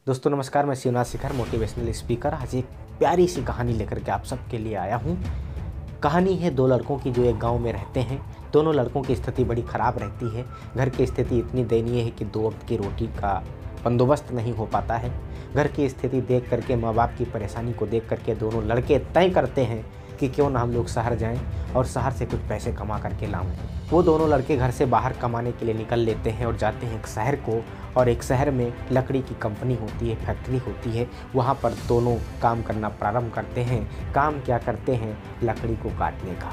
दोस्तों नमस्कार, मैं शिवनाथ शिखर मोटिवेशनल स्पीकर आज एक प्यारी सी कहानी लेकर के आप सबके लिए आया हूँ। कहानी है दो लड़कों की जो एक गांव में रहते हैं। दोनों लड़कों की स्थिति बड़ी ख़राब रहती है। घर की स्थिति इतनी दयनीय है कि दो वक्त की रोटी का बंदोबस्त नहीं हो पाता है। घर की स्थिति देख करके, माँ बाप की परेशानी को देख करके दोनों लड़के तय करते हैं कि क्यों ना हम लोग शहर जाएं और शहर से कुछ पैसे कमा करके लाऊं। वो दोनों लड़के घर से बाहर कमाने के लिए निकल लेते हैं और जाते हैं एक शहर को। और एक शहर में लकड़ी की कंपनी होती है, फैक्ट्री होती है। वहाँ पर दोनों काम करना प्रारंभ करते हैं। काम क्या करते हैं? लकड़ी को काटने का।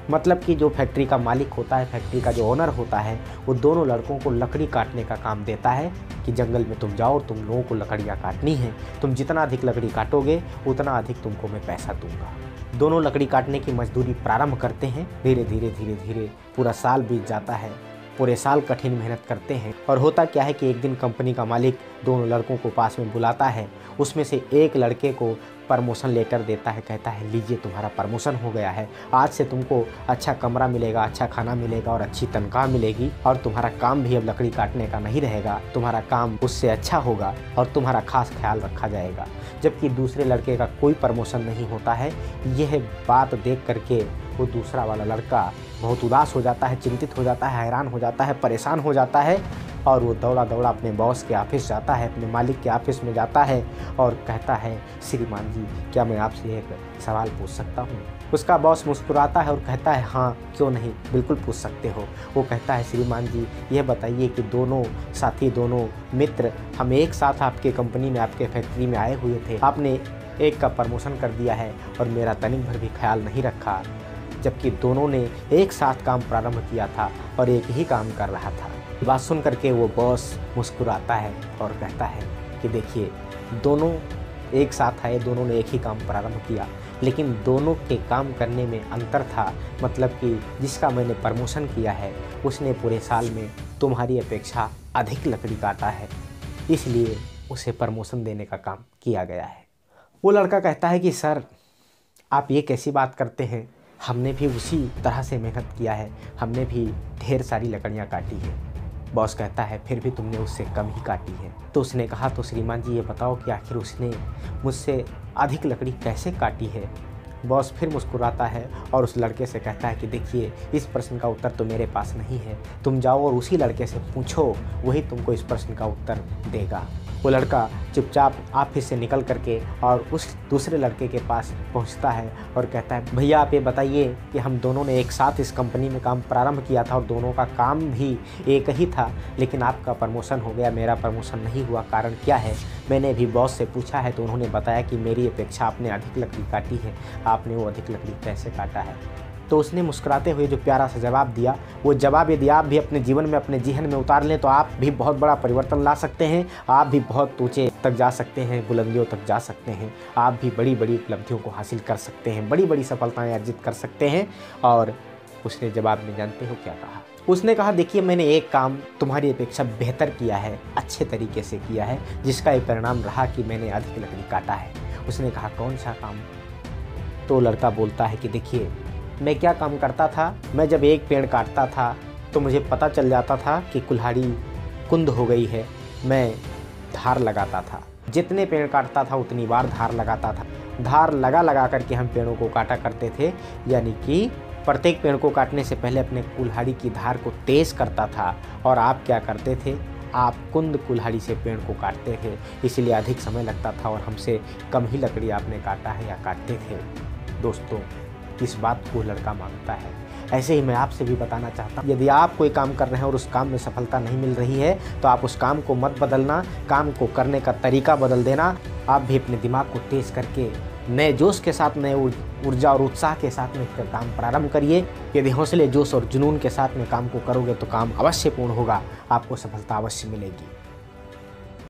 मतलब कि जो फैक्ट्री का मालिक होता है, फैक्ट्री का जो ओनर होता है, वो दोनों लड़कों को लकड़ी काटने का काम देता है कि जंगल में तुम जाओ और तुम लोगों को लकड़ियाँ काटनी है। तुम जितना अधिक लकड़ी काटोगे उतना अधिक तुमको मैं पैसा दूंगा। दोनों लकड़ी काटने की मजदूरी प्रारंभ करते हैं। धीरे धीरे पूरा साल बीत जाता है। पूरे साल कठिन मेहनत करते हैं। और होता क्या है कि एक दिन कंपनी का मालिक दोनों लड़कों को पास में बुलाता है। उसमें से एक लड़के को प्रमोशन लेटर देता है। कहता है, लीजिए तुम्हारा प्रमोशन हो गया है। आज से तुमको अच्छा कमरा मिलेगा, अच्छा खाना मिलेगा और अच्छी तनख्वाह मिलेगी। और तुम्हारा काम भी अब लकड़ी काटने का नहीं रहेगा। तुम्हारा काम उससे अच्छा होगा और तुम्हारा खास ख्याल रखा जाएगा। जबकि दूसरे लड़के का कोई प्रमोशन नहीं होता है। यह बात देख करके वो दूसरा वाला लड़का बहुत उदास हो जाता है, चिंतित हो जाता है, हैरान हो जाता है, परेशान हो जाता है। और वो दौड़ा दौड़ा अपने बॉस के ऑफिस जाता है, अपने मालिक के ऑफिस में जाता है और कहता है, श्रीमान जी क्या मैं आपसे एक सवाल पूछ सकता हूँ? उसका बॉस मुस्कुराता है और कहता है, हाँ क्यों नहीं, बिल्कुल पूछ सकते हो। वो कहता है, श्रीमान जी ये बताइए कि दोनों साथी, दोनों मित्र हम एक साथ आपके कंपनी में, आपके फैक्ट्री में आए हुए थे। आपने एक का प्रमोशन कर दिया है और मेरा तनिक भर भी ख्याल नहीं रखा, जबकि दोनों ने एक साथ काम प्रारंभ किया था और एक ही काम कर रहा था। बात सुन करके वो बॉस मुस्कुराता है और कहता है कि देखिए, दोनों एक साथ आए, दोनों ने एक ही काम प्रारंभ किया, लेकिन दोनों के काम करने में अंतर था। मतलब कि जिसका मैंने प्रमोशन किया है उसने पूरे साल में तुम्हारी अपेक्षा अधिक लकड़ी काटा है, इसलिए उसे प्रमोशन देने का काम किया गया है। वो लड़का कहता है कि सर आप ये कैसी बात करते हैं, हमने भी उसी तरह से मेहनत किया है, हमने भी ढेर सारी लकड़ियाँ काटी है। बॉस कहता है, फिर भी तुमने उससे कम ही काटी है। तो उसने कहा, तो श्रीमान जी ये बताओ कि आखिर उसने मुझसे अधिक लकड़ी कैसे काटी है? बॉस फिर मुस्कुराता है और उस लड़के से कहता है कि देखिए, इस प्रश्न का उत्तर तो मेरे पास नहीं है, तुम जाओ और उसी लड़के से पूछो, वही तुमको इस प्रश्न का उत्तर देगा। वो लड़का चुपचाप ऑफिस से निकल करके और उस दूसरे लड़के के पास पहुंचता है और कहता है, भैया आप ये बताइए कि हम दोनों ने एक साथ इस कंपनी में काम प्रारंभ किया था और दोनों का काम भी एक ही था, लेकिन आपका प्रमोशन हो गया, मेरा प्रमोशन नहीं हुआ, कारण क्या है? मैंने भी बॉस से पूछा है तो उन्होंने बताया कि मेरी अपेक्षा आपने अधिक लकड़ी काटी है। आपने वो अधिक लकड़ी कैसे काटा है? तो उसने मुस्कुराते हुए जो प्यारा सा जवाब दिया, वो जवाब यदि आप भी अपने जीवन में, अपने जेहन में उतार लें तो आप भी बहुत बड़ा परिवर्तन ला सकते हैं। आप भी बहुत ऊंचे तक जा सकते हैं, बुलंदियों तक जा सकते हैं। आप भी बड़ी बड़ी उपलब्धियों को हासिल कर सकते हैं, बड़ी बड़ी सफलताएं अर्जित कर सकते हैं। और उसने जवाब में जानते हो क्या कहा? उसने कहा, देखिए मैंने एक काम तुम्हारी अपेक्षा बेहतर किया है, अच्छे तरीके से किया है, जिसका ये परिणाम रहा कि मैंने अधिक लकड़ी काटा है। उसने कहा, कौन सा काम? तो लड़का बोलता है कि देखिए, मैं क्या काम करता था, मैं जब एक पेड़ काटता था तो मुझे पता चल जाता था कि कुल्हाड़ी कुंद हो गई है। मैं धार लगाता था, जितने पेड़ काटता था उतनी बार धार लगाता था। धार लगा करके हम पेड़ों को काटा करते थे, यानी कि प्रत्येक पेड़ को काटने से पहले अपने कुल्हाड़ी की धार को तेज करता था। और आप क्या करते थे? आप कुंद कुल्हाड़ी से पेड़ को काटते थे, इसलिए अधिक समय लगता था और हमसे कम ही लकड़ी आपने काटा है या काटते थे। दोस्तों, इस बात को लड़का मानता है। ऐसे ही मैं आपसे भी बताना चाहता हूँ, यदि आप कोई काम कर रहे हैं और उस काम में सफलता नहीं मिल रही है तो आप उस काम को मत बदलना, काम को करने का तरीका बदल देना। आप भी अपने दिमाग को तेज करके नए जोश के साथ, नए ऊर्जा और उत्साह के साथ में काम प्रारंभ करिए। यदि हौसले, जोश और जुनून के साथ में काम को करोगे तो काम अवश्य पूर्ण होगा, आपको सफलता अवश्य मिलेगी।